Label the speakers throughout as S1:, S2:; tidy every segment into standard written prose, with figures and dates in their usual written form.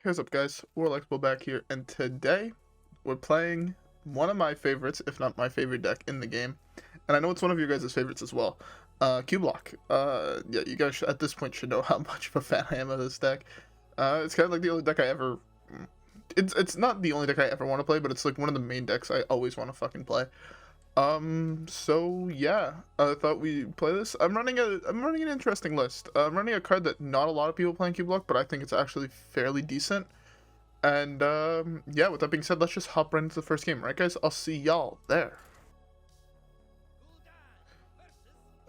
S1: Here's up, guys. WhirlXbow back here, and today we're playing one of my favorites, if not my favorite deck in the game, and I know it's one of your guys' favorites as well. CubeLock. Yeah, you guys at this point should know how much of a fan I am of this deck. It's kind of like the only deck I ever. It's not the only deck I ever want to play, but it's like one of the main decks I always want to fucking play. So yeah, I thought we'd play this. I'm running an interesting list. I'm running a card that not a lot of people play in CubeLock, but I think it's actually fairly decent. And yeah, with that being said, let's just hop right into the first game, right guys? I'll see y'all there.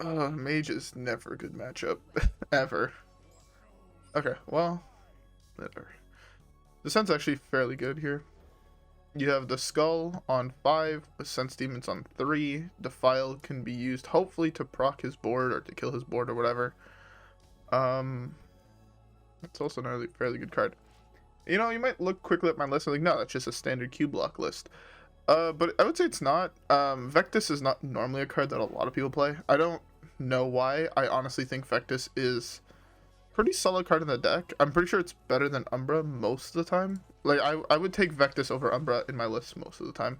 S1: Mage is never a good matchup. Ever. Okay, well, whatever. The Sun's actually fairly good here. You have the Skull on 5, with Sense Demons on 3. Defile can be used hopefully to proc his board or to kill his board or whatever. That's also another fairly good card. You know, you might look quickly at my list and like, no, that's just a standard CubeLock list. But I would say it's not. Vectus is not normally a card that a lot of people play. I don't know why. I honestly think Vectus is pretty solid card in the deck. I'm pretty sure it's better than Umbra most of the time. Like, I would take Vectus over Umbra in my list most of the time.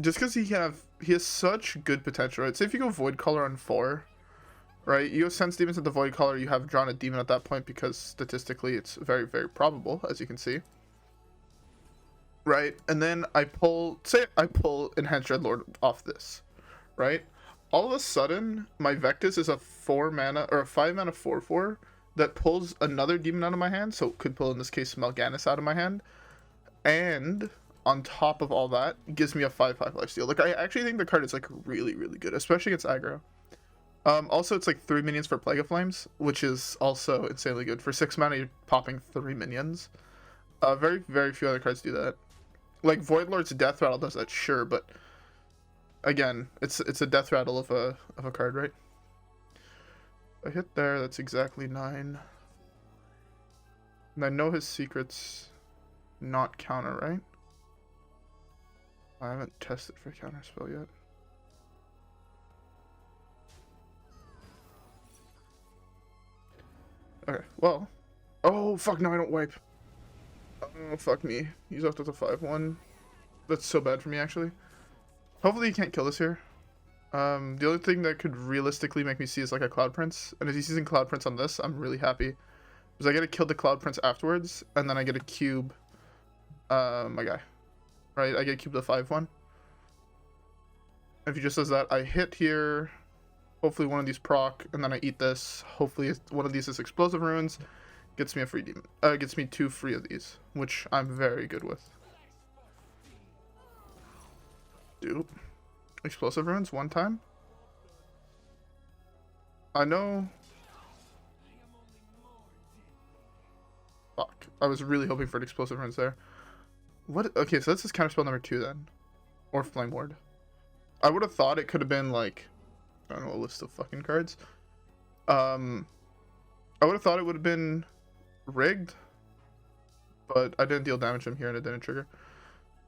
S1: Just because he has such good potential, right? Say if you go Voidcaller on 4, right? You go Sense Demons at the Voidcaller, you have drawn a demon at that point because statistically it's very, very probable, as you can see. Right? And then I pull Enhanced Dreadlord off this, right? All of a sudden, my Vectus is a 4 mana, or a 5 mana 4/4 that pulls another demon out of my hand, so it could pull, in this case, Mal'Ganis out of my hand, and on top of all that, gives me a 5/5 lifesteal. Like, I actually think the card is, like, really, really good, especially against aggro. Also, it's, like, 3 minions for Plague of Flames, which is also insanely good. For 6 mana, you're popping 3 minions. Very, very few other cards do that. Like, Voidlord's Death Rattle does that, sure, but again, it's a death rattle of a card, right? I hit there, that's exactly 9. And I know his secret's not counter, right? I haven't tested for counter spell yet. Okay, well. Oh, fuck, no, I don't wipe. Oh, fuck me. He's off with a 5/1. That's so bad for me, actually. Hopefully he can't kill this here. The only thing that could realistically make me see is like a Cloud Prince. And if he's using Cloud Prince on this, I'm really happy. Because I get to kill the Cloud Prince afterwards, and then I get to cube my guy. Right? I get to cube the 5/1. If he just does that, I hit here. Hopefully one of these proc, and then I eat this. Hopefully one of these is Explosive Runes. Gets me a free demon. Gets me 2 free of these, which I'm very good with. Dude. Explosive Runes 1 time? I know. Fuck. I was really hoping for an Explosive Runes there. What? Okay, so that's his counterspell number 2 then. Or Flame Ward. I would have thought it could have been like, I don't know, a list of fucking cards. I would have thought it would have been rigged. But I didn't deal damage to him here and it didn't trigger.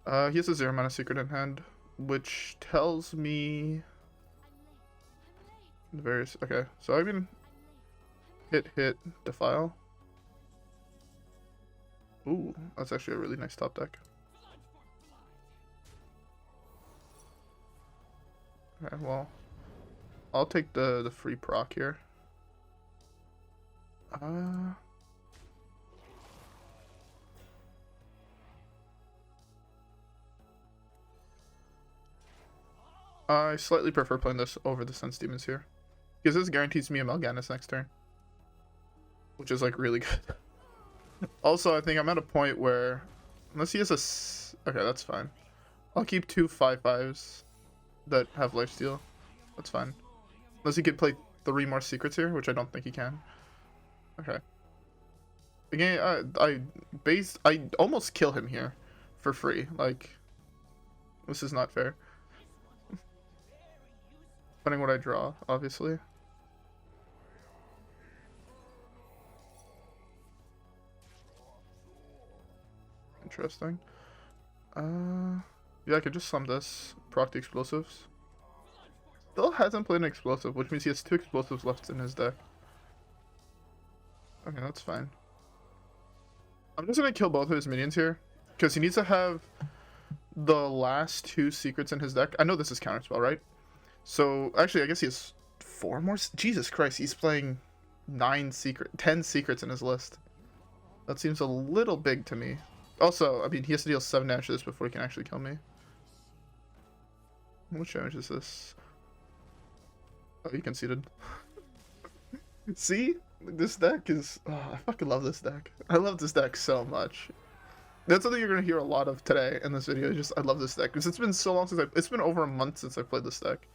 S1: He has a 0 mana secret in hand, which tells me the various. Okay, so I mean, hit, Defile. Ooh, that's actually a really nice top deck. Okay, well, I'll take the free proc here. I slightly prefer playing this over the Sense Demons here. Because this guarantees me a Mal'Ganis next turn. Which is like really good. Also, I think I'm at a point where, unless he has a... Okay, that's fine. I'll keep 2 5/5s that have lifesteal. That's fine. Unless he could play 3 more secrets here, which I don't think he can. Okay. Again, I almost kill him here for free. Like, this is not fair. Depending what I draw, obviously. Interesting. Yeah, I could just sum this, proc the explosives. Still hasn't played an explosive, which means he has 2 explosives left in his deck. Okay, that's fine. I'm just gonna kill both of his minions here, because he needs to have the last 2 secrets in his deck. I know this is counterspell, right? So actually, I guess he has 4 more. Jesus Christ, he's playing 10 secrets in his list. That seems a little big to me. Also, I mean, he has to deal 7 damage to this before he can actually kill me. How much damage is this? Oh, he conceded. See? This deck is... Oh, I fucking love this deck. I love this deck so much. That's something you're going to hear a lot of today in this video. I love this deck. Because it's been so long since it's been over a month since I played this deck.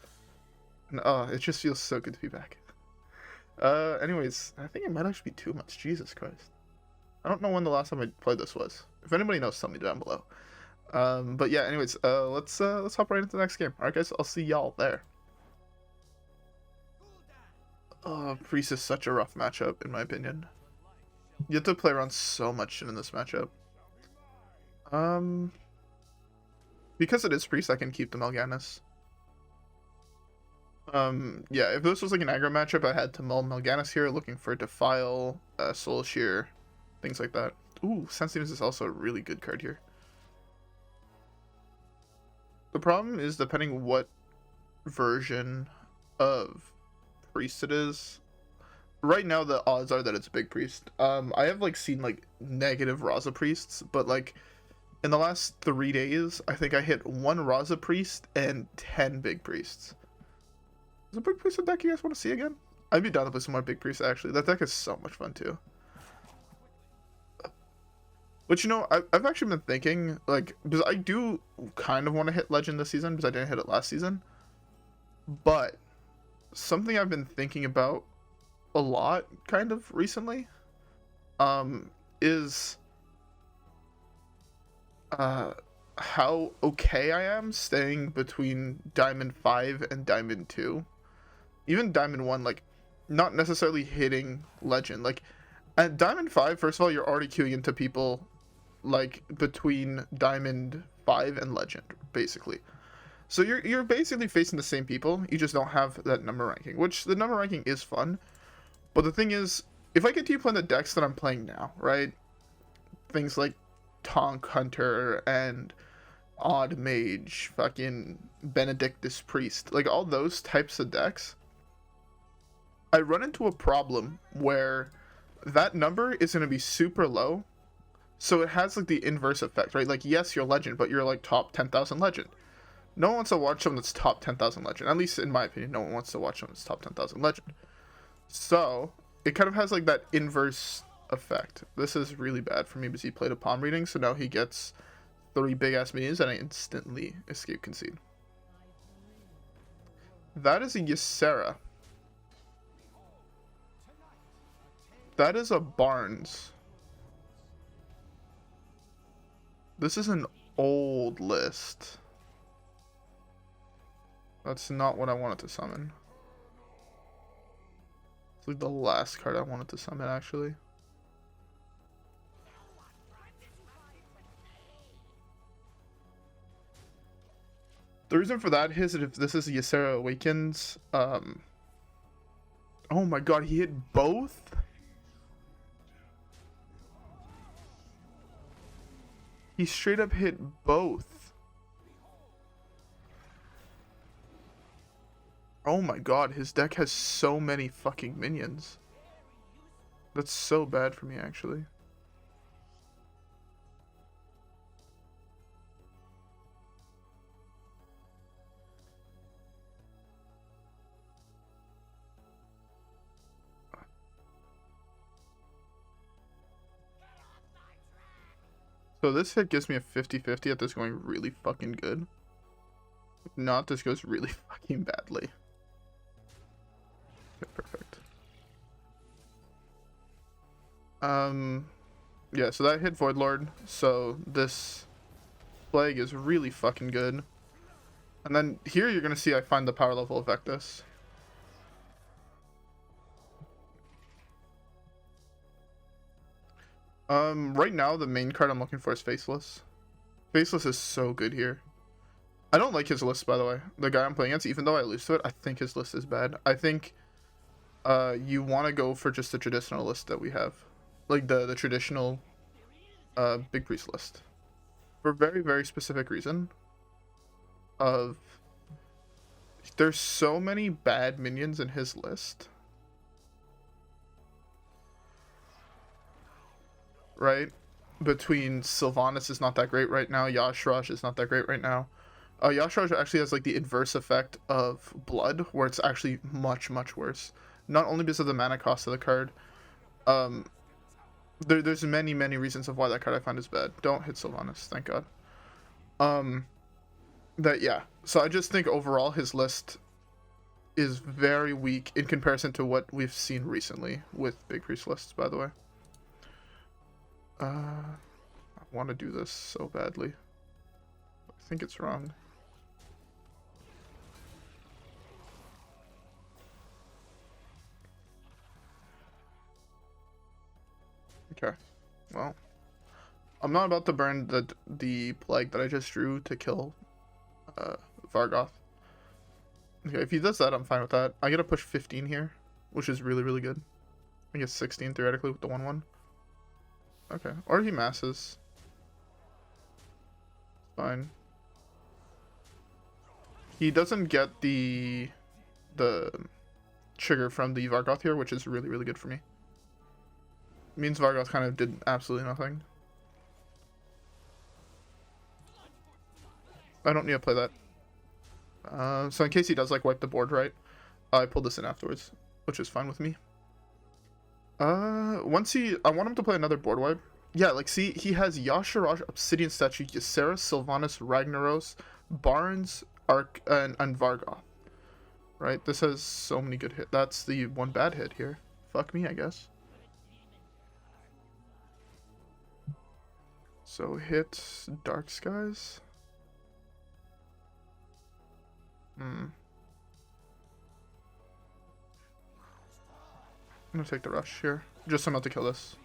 S1: And it just feels so good to be back. Anyways, I think it might actually be too much. Jesus Christ. I don't know when the last time I played this was. If anybody knows, tell me down below. But yeah, anyways, let's hop right into the next game. Alright guys, I'll see y'all there. Priest is such a rough matchup, in my opinion. You have to play around so much shit in this matchup. Because it is Priest, I can keep the Mal'Ganis. Yeah, if this was like an aggro matchup, I had to mull Mal'Ganis here, looking for Defile, Soul Shear, things like that. Ooh, Sensitiveness is also a really good card here. The problem is, depending what version of Priest it is, right now the odds are that it's Big Priest. I have like seen like negative Raza Priests, but like in the last 3 days, I think I hit 1 Raza Priest and 10 Big Priests. Is a Big Priest a deck you guys want to see again? I'd be down to play some more Big Priests, actually. That deck is so much fun, too. But, you know, I've actually been thinking, like, because I do kind of want to hit Legend this season, because I didn't hit it last season. But something I've been thinking about a lot, kind of, recently, is how okay I am staying between Diamond 5 and Diamond 2. Even Diamond 1, like, not necessarily hitting Legend. Like, at Diamond 5, first of all, you're already queuing into people, like, between Diamond 5 and Legend, basically. So you're basically facing the same people, you just don't have that number ranking, which the number ranking is fun. But the thing is, if I continue playing the decks that I'm playing now, right? Things like Tonk Hunter and Odd Mage, fucking Benedictus Priest, like all those types of decks, I run into a problem where that number is going to be super low, so it has like the inverse effect, right? Like, yes, you're Legend, but you're like top 10,000 Legend. No one wants to watch someone that's top 10,000 Legend. At least in my opinion, no one wants to watch someone that's top 10,000 Legend. So it kind of has like that inverse effect. This is really bad for me because he played a palm reading, so now he gets 3 big ass minions and I instantly escape concede. That is a Ysera. That is a Barnes. This is an old list. That's not what I wanted to summon. It's like the last card I wanted to summon, actually. The reason for that is that if this is Ysera Awakens, oh my god, he hit both? He straight up hit both. Oh my god, his deck has so many fucking minions. That's so bad for me, actually. So this hit gives me a 50-50 at this going really fucking good. If not, this goes really fucking badly. Okay, perfect. Yeah, so that hit Voidlord, so this Plague is really fucking good. And then here you're gonna see I find the power level of Vectus. Right now the main card I'm looking for is Faceless. Faceless is so good here. I don't like his list, by the way. The guy I'm playing against, even though I lose to it, I think his list is bad. I think you want to go for just the traditional list that we have. Like the traditional Big Priest list. For a very, very specific reason of there's so many bad minions in his list. Right? Between Sylvanas is not that great right now, Yashraj is not that great right now. Yashraj actually has like the inverse effect of Blood, where it's actually much, much worse. Not only because of the mana cost of the card. There's many, many reasons of why that card I find is bad. Don't hit Sylvanas, thank God. Yeah. So I just think overall his list is very weak in comparison to what we've seen recently with Big Priest lists, by the way. I want to do this so badly. I think it's wrong. Okay. Well, I'm not about to burn the plague that I just drew to kill Vargoth. Okay, if he does that, I'm fine with that. I get to push 15 here, which is really, really good. I get 16 theoretically with the 1/1. Okay, or he masses. Fine. He doesn't get the trigger from the Vargoth here, which is really, really good for me. It means Vargoth kind of did absolutely nothing. I don't need to play that. So in case he does like wipe the board, right? I pulled this in afterwards, which is fine with me. I want him to play another board wipe. Yeah, like see, he has Yasharaj, Obsidian Statue, Ysera, Sylvanas, Ragnaros, Barnes, Arc, and Vargoth. Right? This has so many good hits. That's the one bad hit here. Fuck me, I guess. So hit Dark Skies. I'm gonna take the rush here. Just so I'm not to kill this.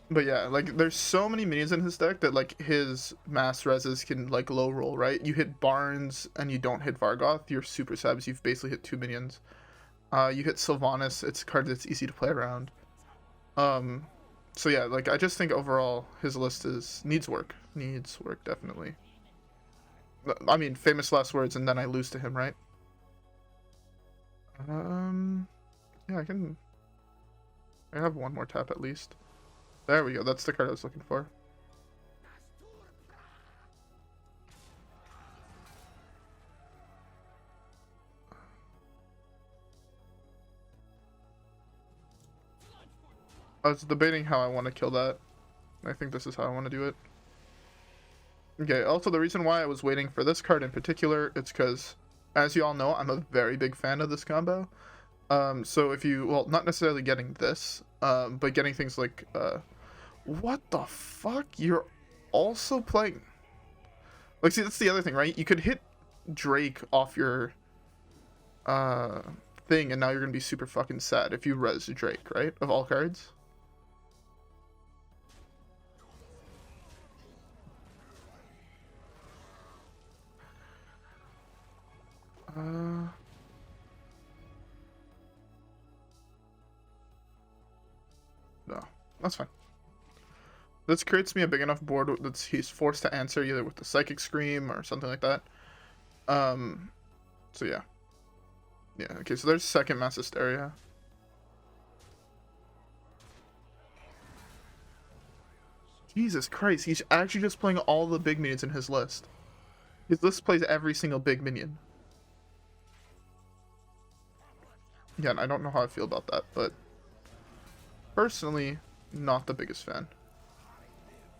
S1: But yeah, like there's so many minions in his deck that like his mass reses can like low roll, right? You hit Barnes and you don't hit Vargoth, you're super sad because you've basically hit 2 minions. You hit Sylvanas, it's a card that's easy to play around. So yeah, like I just think overall his list needs work. Needs work, definitely. I mean, famous last words, and then I lose to him, right? Yeah, I have one more tap at least. There we go, that's the card I was looking for. I was debating how I want to kill that. I think this is how I want to do it. Okay, also the reason why I was waiting for this card in particular, it's because, as you all know, I'm a very big fan of this combo. So if you, well, not necessarily getting this, but getting things like, what the fuck? You're also playing... Like, see, that's the other thing, right? You could hit Drake off your, thing, and now you're gonna be super fucking sad if you res Drake, right? Of all cards. No, that's fine. This creates me a big enough board that he's forced to answer either with the Psychic Scream or something like that. So yeah. Yeah, okay, so there's second Mass Hysteria. Jesus Christ, he's actually just playing all the big minions in his list. His list plays every single big minion. Yeah, and I don't know how I feel about that, but personally, not the biggest fan.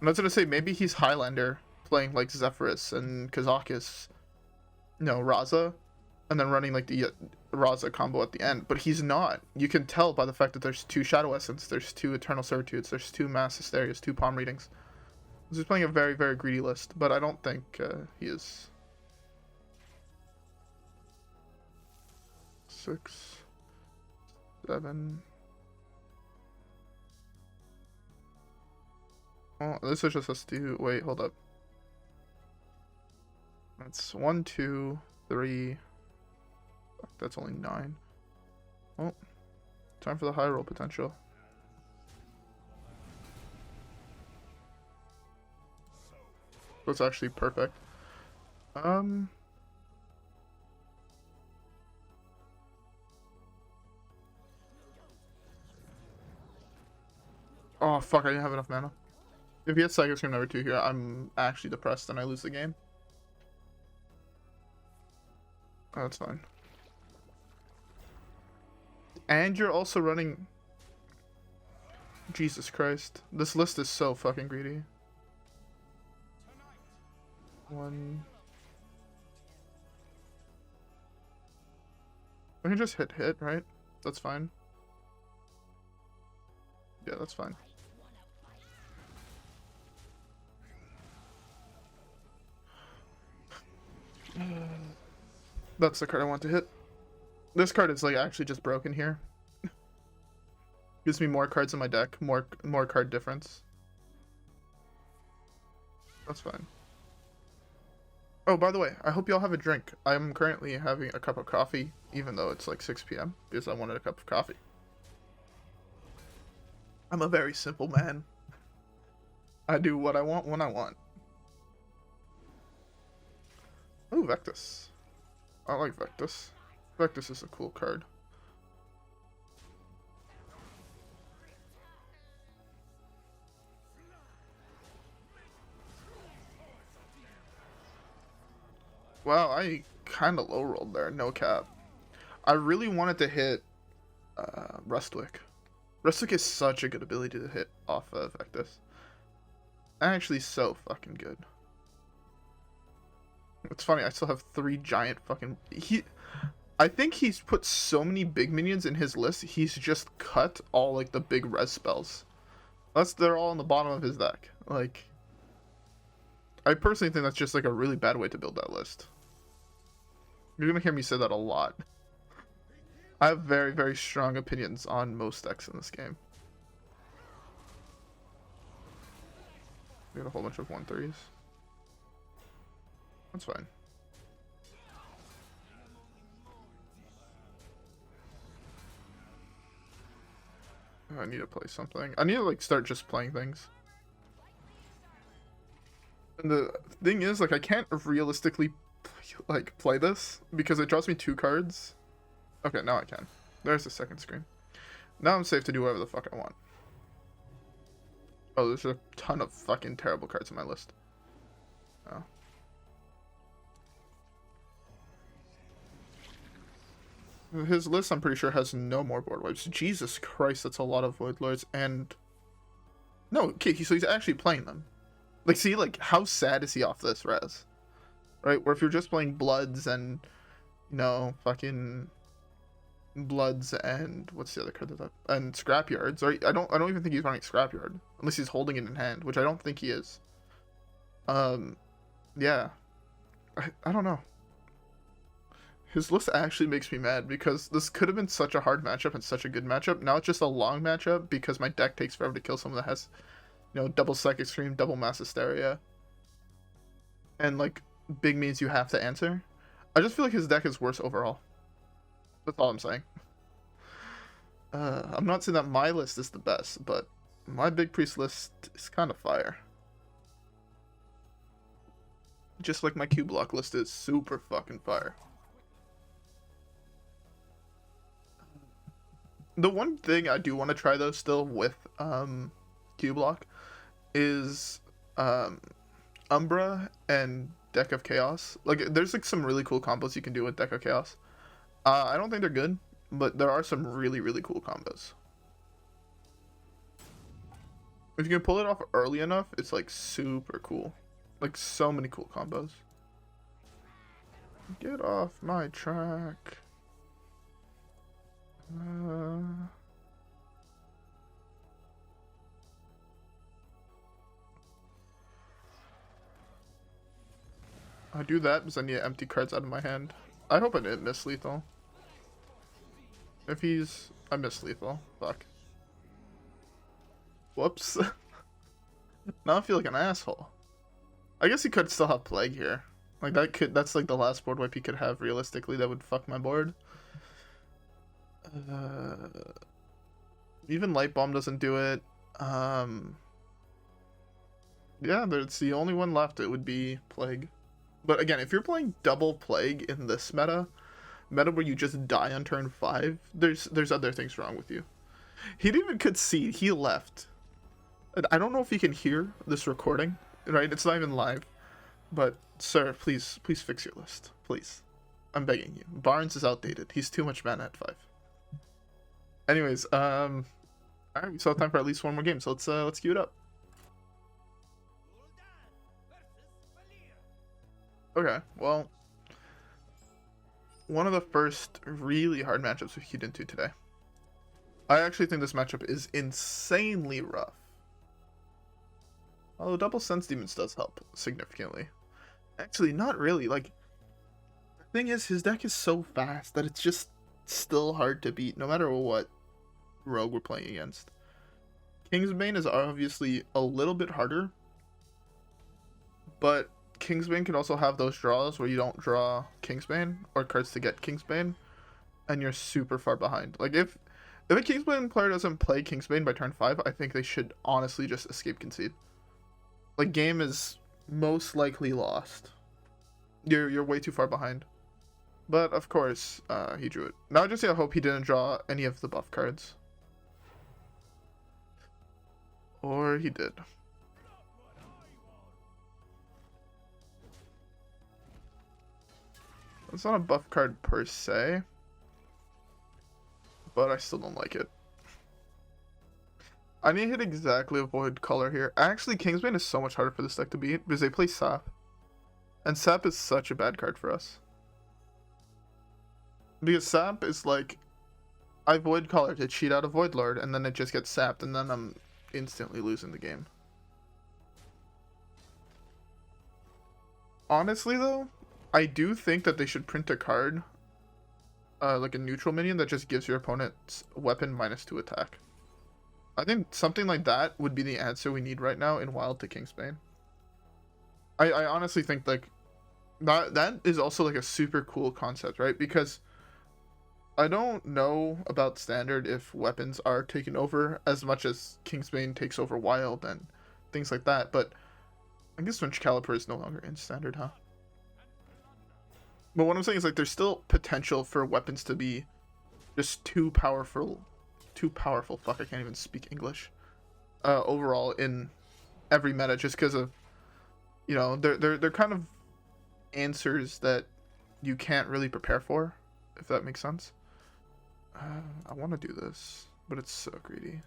S1: And I was gonna say, maybe he's Highlander, playing like Zephyrus and Kazakis, no, Raza, and then running like the Raza combo at the end, but he's not. You can tell by the fact that there's 2 Shadow Essence, there's 2 Eternal Servitudes, there's 2 Mass Hysterias, 2 Palm Readings. He's playing a very, very greedy list, but I don't think he is. 6, 7. Oh, this is just us to wait. Hold up. That's 1, 2, 3. That's only 9. Oh, time for the high roll potential. That's actually perfect. Oh fuck, I didn't have enough mana. If he had Psychic Scream number 2 here, I'm actually depressed and I lose the game. Oh, that's fine. And you're also running... Jesus Christ. This list is so fucking greedy. One... I can just hit, right? That's fine. Yeah, that's fine. That's the card I want to hit. This card is like actually just broken here. Gives me more cards in my deck, more card difference. That's fine. Oh, by the way, I hope y'all have a drink. I'm currently having a cup of coffee, even though it's like 6 p.m. because I wanted a cup of coffee. I'm a very simple man. I do what I want when I want. Oh, Vectus. I like Vectus. Vectus is a cool card. Wow, I kind of low rolled there, no cap. I really wanted to hit Rustwix. Rustwix is such a good ability to hit off of Vectus. Actually, so fucking good. It's funny, I still have 3 giant fucking... I think he's put so many big minions in his list, he's just cut all, like, the big res spells. They're all on the bottom of his deck. Like, I personally think that's just, like, a really bad way to build that list. You're gonna hear me say that a lot. I have very, very strong opinions on most decks in this game. We got a whole bunch of 1/3s. That's fine. Oh, I need to play something. I need to like start just playing things. And the thing is, like, I can't realistically like play this because it draws me 2 cards. Okay, now I can. There's the second screen. Now I'm safe to do whatever the fuck I want. Oh, there's a ton of fucking terrible cards on my list. Oh. His list, I'm pretty sure, has no more board wipes. Jesus Christ, that's a lot of Voidlords. And no, okay, so he's actually playing them. Like, see, like, how sad is he off this res? Right? Where if you're just playing Bloods and, you know, fucking Bloods and what's the other card that and Scrapyards, right? I don't even think he's running Scrapyard unless he's holding it in hand, which I don't think he is. Yeah, I don't know. His list actually makes me mad because this could have been such a hard matchup and such a good matchup. Now it's just a long matchup because my deck takes forever to kill someone that has, you know, double Psychic Scream, double Mass Hysteria, and like big means you have to answer. I just feel like his deck is worse overall. That's all I'm saying. I'm not saying that my list is the best, but my Big Priest list is kind of fire. Just like my CubeLock list is super fucking fire. The one thing I do want to try though still with CubeLock is Umbra and Deck of Chaos. Like, there's like some really cool combos you can do with Deck of Chaos. I don't think they're good, but there are some really, really cool combos. If you can pull it off early enough, it's like super cool. Like, so many cool combos. Get off my track. I do that because I need empty cards out of my hand. I hope I didn't miss lethal. If he's... I missed lethal. Fuck. Whoops. Now I feel like an asshole. I guess he could still have Plague here. Like, that's like the last board wipe he could have realistically that would fuck my board. Even Light Bomb doesn't do it. Yeah, it's the only one left. It would be Plague. But again, if you're playing double Plague in this meta where you just die on turn 5, there's other things wrong with you. He didn't even concede. He left. And I don't know if you can hear this recording, right? It's not even live. But sir, please fix your list, please. I'm begging you. Barnes is outdated. He's too much mana at 5. Anyways, all right, we still have time for at least one more game, so let's queue it up. Okay, well, one of the first really hard matchups we queued into today. I actually think this matchup is insanely rough. Although Double Sense Demons does help significantly. Actually, not really. Like, the thing is, his deck is so fast that it's just still hard to beat, no matter what rogue we're playing against. Kingsbane is obviously a little bit harder, but Kingsbane can also have those draws where you don't draw Kingsbane or cards to get Kingsbane, and you're super far behind. Like, if a Kingsbane player doesn't play Kingsbane by turn 5, I think they should honestly just escape concede. Like, game is most likely lost. You're way too far behind. But of course, he drew it. Now I just hope he didn't draw any of the buff cards. Or he did. It's not a buff card per se, but I still don't like it. I need to hit exactly a Voidcaller here. Actually, Kingsbane is so much harder for this deck to beat because they play Sap. And Sap is such a bad card for us. Because Sap is like, I Voidcaller to cheat out a Voidlord, and then it just gets sapped, and then I'm instantly losing the game. Honestly, though, I do think that they should print a card, like a neutral minion that just gives your opponent's weapon -2 attack. I think something like that would be the answer we need right now in Wild to Kingsbane. I honestly think like that is also like a super cool concept, right? Because I don't know about Standard if weapons are taken over as much as Kingsbane takes over Wild and things like that, but I guess Winch Caliper is no longer in Standard, huh? But what I'm saying is like there's still potential for weapons to be just too powerful. Fuck, I can't even speak English. Overall in every meta, just because of, you know, they're kind of answers that you can't really prepare for, if that makes sense. I want to do this, but it's so greedy.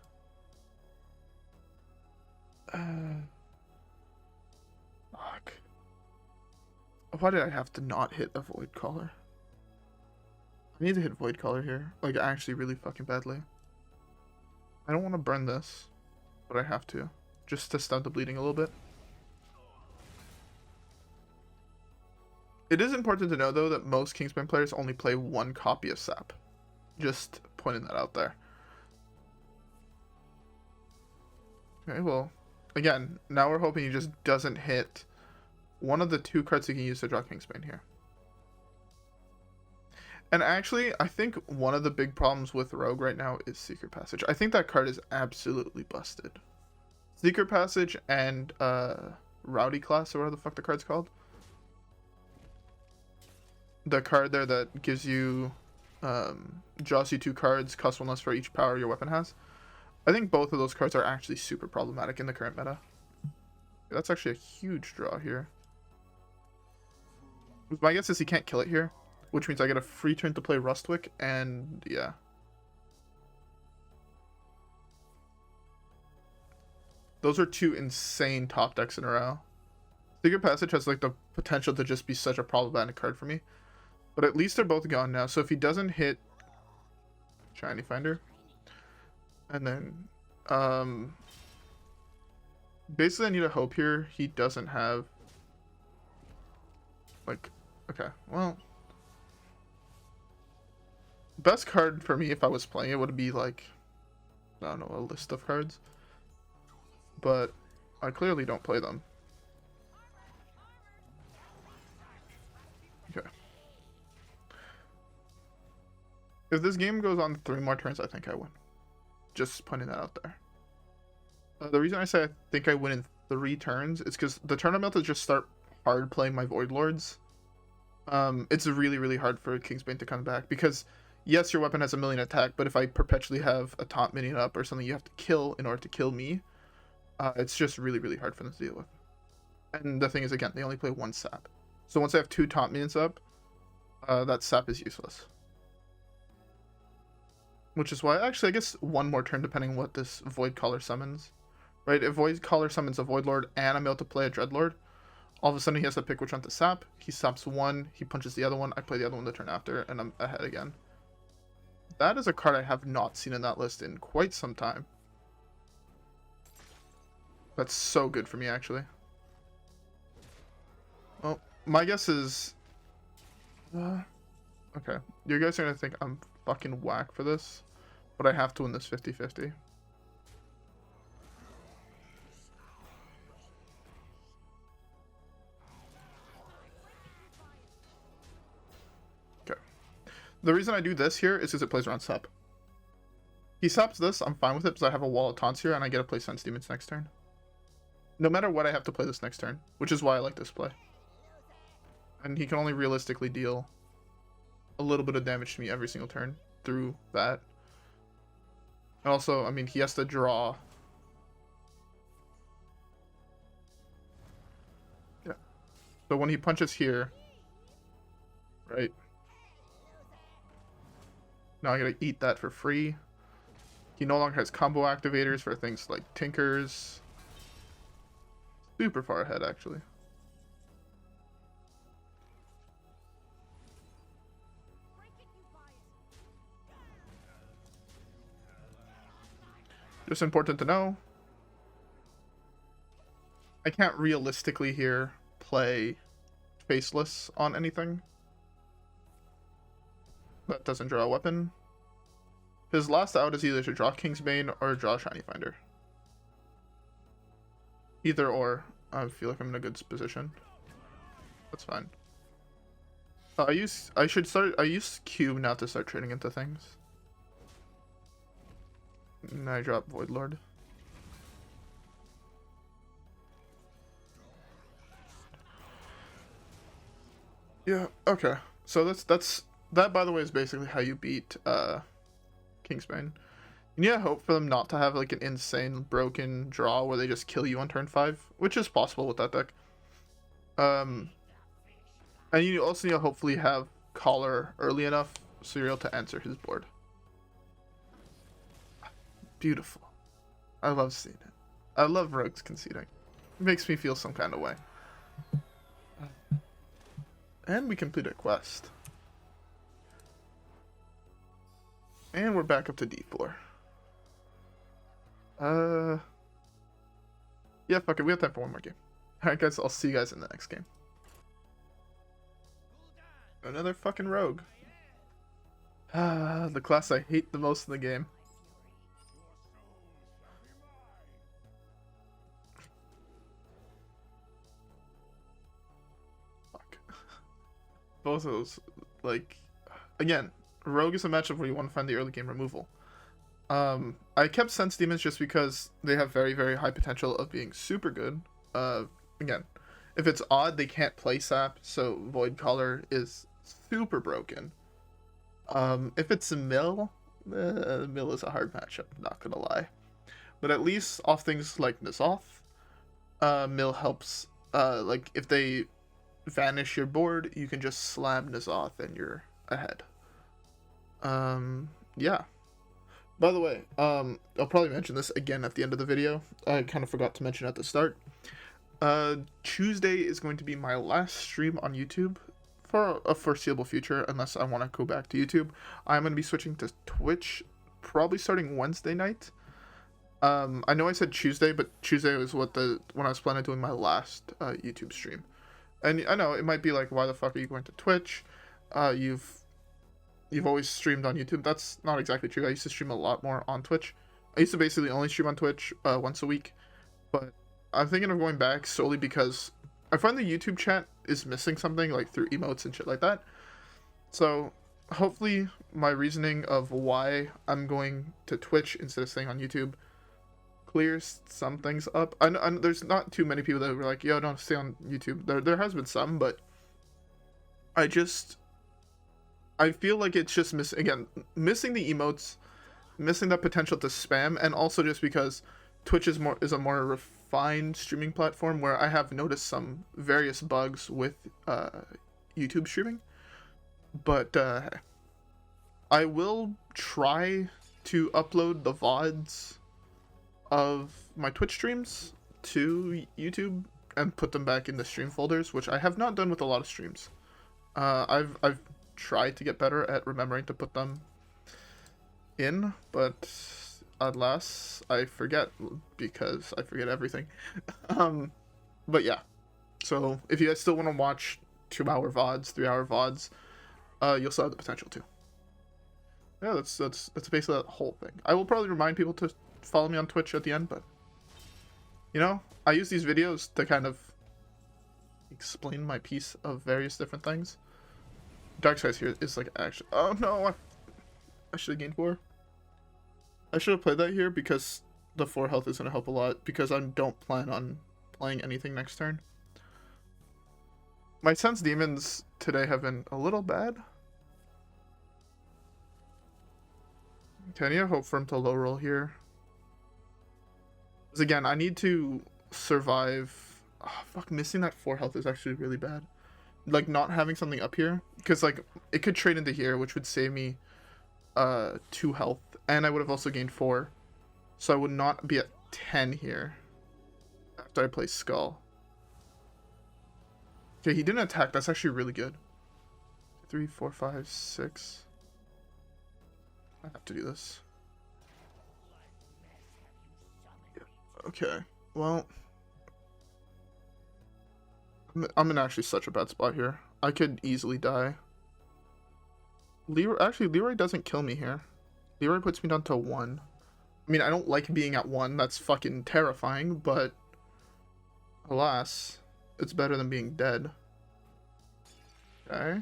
S1: Fuck. Why did I have to not hit a Voidcaller? I need to hit Voidcaller here, like actually really fucking badly. I don't want to burn this, but I have to, just to stop the bleeding a little bit. It is important to know, though, that most Kingsbane players only play one copy of Sap. Just pointing that out there. Okay, well, again, now we're hoping he just doesn't hit one of the 2 cards he can use to draw Kingsbane here. And actually, I think one of the big problems with Rogue right now is Secret Passage. I think that card is absolutely busted. Secret Passage and Rowdy Class, or whatever the fuck the card's called. The card there that gives you, draws you 2 cards, costs 1 less for each power your weapon has. I think both of those cards are actually super problematic in the current meta. That's actually a huge draw here. My guess is he can't kill it here, which means I get a free turn to play Rustwix, and yeah. Those are 2 insane top decks in a row. Secret Passage has like the potential to just be such a problematic card for me. But at least they're both gone now, so if he doesn't hit Shiny Finder, and then, basically I need to hope here he doesn't have, like, okay, well, best card for me if I was playing it would be like, I don't know, a list of cards, but I clearly don't play them. Okay. If this game goes on 3 more turns, I think I win. Just pointing that out there. The reason I say I think I win in 3 turns, it's because the turn I'm about to just start hard playing my Voidlords. It's really, really hard for Kingsbane to come back, because yes, your weapon has a million attack, but if I perpetually have a taunt minion up or something you have to kill in order to kill me, it's just really, really hard for them to deal with. And the thing is, again, they only play 1 sap. So once I have 2 taunt minions up, that sap is useless. Which is why, actually, I guess 1 more turn depending on what this Voidcaller summons. Right, if Voidcaller summons a Voidlord and I'm able to play a Dreadlord, all of a sudden he has to pick which one to sap. He saps 1, he punches the other one, I play the other one the turn after, and I'm ahead again. That is a card I have not seen in that list in quite some time. That's so good for me, actually. Well, my guess is... okay, you guys are gonna think I'm fucking whack for this, but I have to win this 50-50. The reason I do this here is because it plays around sap. He saps this, I'm fine with it because I have a wall of taunts here and I get to play Sense Demons next turn. No matter what, I have to play this next turn, which is why I like this play. And he can only realistically deal a little bit of damage to me every single turn through that. And also, I mean, he has to draw. Yeah. So when he punches here, right? Now I gotta eat that for free. He no longer has combo activators for things like Tinkers. Super far ahead, actually. Just important to know, I can't realistically here play Faceless on anything that doesn't draw a weapon. His last out is either to draw Kingsbane or draw Shiny Finder. Either or, I feel like I'm in a good position. That's fine. I use Cube now to start trading into things. And I drop Voidlord. Yeah, okay. So that, by the way, is basically how you beat Kingsbane. You need to hope for them not to have like an insane broken draw where they just kill you on turn 5, which is possible with that deck. And you also need to hopefully have Collar early enough so you're able to answer his board. Beautiful. I love seeing it. I love Rogues conceding. It makes me feel some kind of way. And we complete a quest. And we're back up to D4. Yeah, fuck it. We have time for 1 more game. Alright, guys. I'll see you guys in the next game. Another fucking Rogue. The class I hate the most in the game. Fuck. Both of those, like, again, Rogue is a matchup where you want to find the early game removal. I kept Sense Demons just because they have very, very high potential of being super good. Again, if it's odd, they can't play sap, so Voidcaller is super broken. If it's a Mill is a hard matchup, not gonna lie. But at least off things like N'Zoth, Mill helps. Like, if they vanish your board, you can just slam N'Zoth and you're ahead. Yeah. By the way, I'll probably mention this again at the end of the video. I kind of forgot to mention at the start. Tuesday is going to be my last stream on YouTube for a foreseeable future, unless I want to go back to YouTube. I'm going to be switching to Twitch, probably starting Wednesday night. I know I said Tuesday, but Tuesday was when I was planning on doing my last YouTube stream. And I know it might be like, why the fuck are you going to Twitch? You've always streamed on YouTube. That's not exactly true. I used to stream a lot more on Twitch. I used to basically only stream on Twitch once a week, but I'm thinking of going back solely because I find the YouTube chat is missing something, like through emotes and shit like that. So hopefully my reasoning of why I'm going to Twitch instead of staying on YouTube
S2: clears some things up. I know there's not too many people that were like, yo, don't stay on YouTube. There has been some, but I feel like it's just missing the emotes, missing that potential to spam, and also just because Twitch is a more refined streaming platform where I have noticed some various bugs with YouTube streaming. But I will try to upload the VODs of my Twitch streams to YouTube and put them back in the stream folders, which I have not done with a lot of streams. I've tried to get better at remembering to put them in, but alas, I forget, because I forget everything. But yeah, so if you guys still want to watch 2-hour VODs, 3-hour VODs, you'll still have the potential to. Yeah, that's basically that whole thing. I will probably remind people to follow me on Twitch at the end, but you know, I use these videos to kind of explain my piece of various different things. Dark Sides here is like actually, oh no, I should have gained 4. I should have played that here because the 4 health is going to help a lot, because I don't plan on playing anything next turn. My Sense Demons today have been a little bad. Can you hope for him to low roll here? Because again, I need to survive. Oh, fuck, missing that 4 health is actually really bad. Like, not having something up here, because like it could trade into here, which would save me 2 health, and I would have also gained 4, so I would not be at 10 here after I play Skull. Okay, he didn't attack. That's actually really good. 3, 4, 5, 6. I have to do this. Okay, well, I'm in actually such a bad spot here. I could easily die. Leroy doesn't kill me here. Leroy puts me down to 1. I mean, I don't like being at 1. That's fucking terrifying, but alas, it's better than being dead. Okay.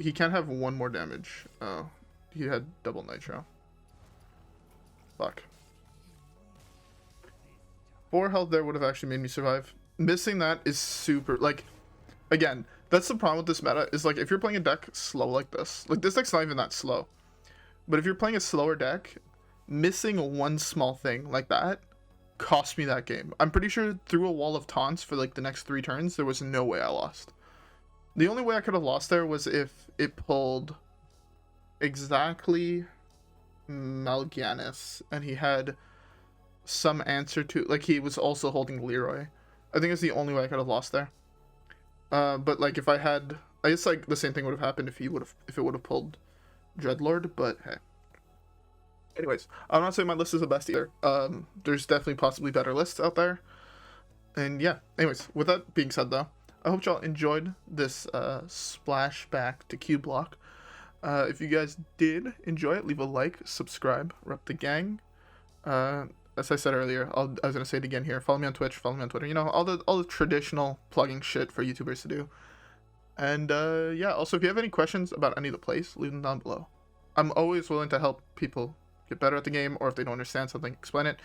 S2: He can't have 1 more damage. Oh, he had double nitro. Fuck. 4 health there would have actually made me survive. Missing that is super, like, again, that's the problem with this meta, is like, if you're playing a deck slow like this deck's not even that slow, but if you're playing a slower deck, missing 1 small thing like that cost me that game. I'm pretty sure through a wall of taunts for like the next 3 turns, there was no way I lost. The only way I could have lost there was if it pulled exactly Mal'Ganis and he had some answer to, like, he was also holding Leroy. I think it's the only way I could have lost there. But like, if I had, I guess like the same thing would have happened if it would have pulled Dreadlord, but hey. Anyways, I'm not saying my list is the best either. There's definitely possibly better lists out there. And yeah, anyways, with that being said though, I hope y'all enjoyed this splashback to CubeLock. If you guys did enjoy it, leave a like, subscribe, rep the gang. As I said earlier, I was gonna say it again here. Follow me on Twitch, follow me on Twitter. You know, all the traditional plugging shit for YouTubers to do. And yeah, also if you have any questions about any of the plays, leave them down below. I'm always willing to help people get better at the game, or if they don't understand something, explain it.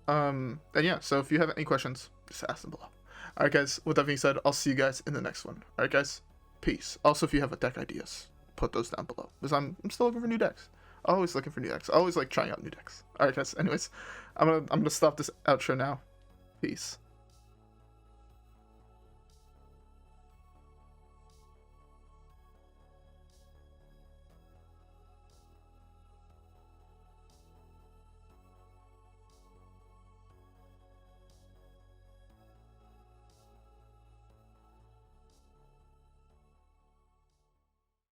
S2: And yeah, so if you have any questions, just ask them below. Alright guys, with that being said, I'll see you guys in the next one. Alright guys, peace. Also, if you have deck ideas, put those down below, because I'm still looking for new decks. Always looking for new decks. Always like trying out new decks. Alright guys, anyways, I'm gonna stop this outro now. Peace.